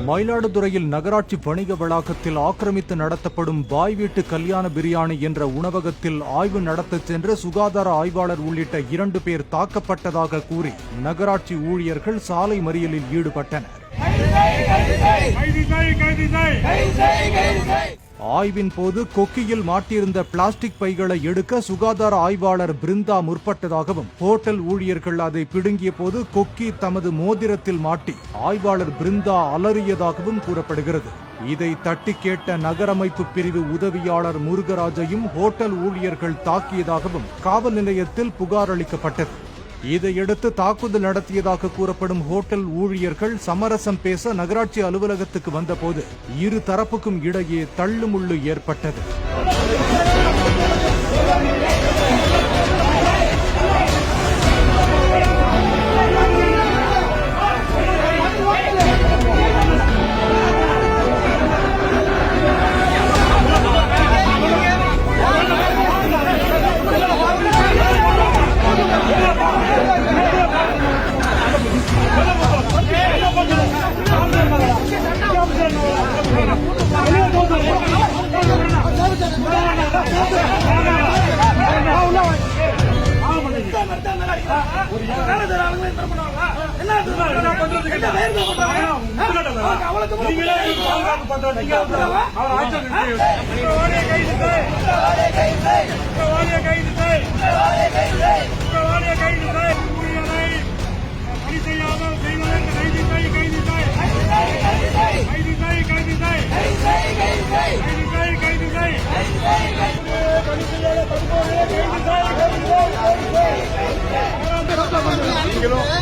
மயிலாடுதுறையில் நகராட்சி வணிக வளாகத்தில் ஆக்கிரமித்து நடத்தப்படும் பாய் வீட்டு கல்யாண பிரியாணி என்ற உணவகத்தில் ஆய்வு நடத்தச் சென்ற சுகாதார ஆய்வாளர் உள்ளிட்ட 2 பேர் தாக்கப்பட்டதாக கூறி நகராட்சி ஊழியர்கள் சாலை மறியலில் ஈடுபட்டனர். ஆய்வின் போது கொக்கியில் மாட்டியிருந்த பிளாஸ்டிக் பைகளை எடுக்க சுகாதார ஆய்வாளர் பிருந்தா முற்பட்டதாகவும், ஹோட்டல் ஊழியர்கள் அதை பிடுங்கிய போது கொக்கி தமது மோதிரத்தில் மாட்டி ஆய்வாளர் பிருந்தா அலறியதாகவும் கூறப்படுகிறது. இதை தட்டி கேட்ட நகரமைப்பு பிரிவு உதவியாளர் முருகராஜையும் ஹோட்டல் ஊழியர்கள் தாக்கியதாகவும் காவல் நிலையத்தில் புகார் அளிக்கப்பட்டது. இதையடுத்து தாக்குதல் நடத்தியதாக கூறப்படும் ஹோட்டல் ஊழியர்கள் சமரசம் பேச நகராட்சி அலுவலகத்துக்கு வந்தபோது இரு தரப்புக்கும் இடையே தள்ளுமுள்ளு ஏற்பட்டது.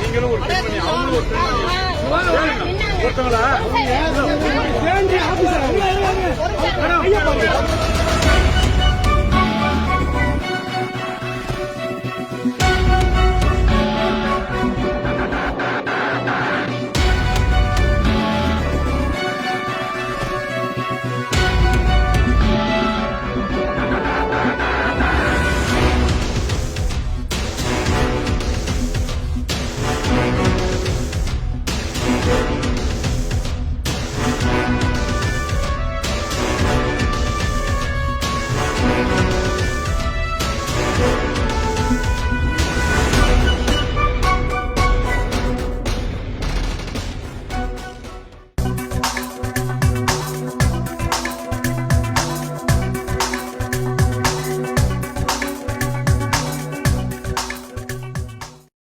நீங்களும் ஒரு பெண்மணி, அவங்களும் ஒரு பெண்மணி, ஒருத்தங்களா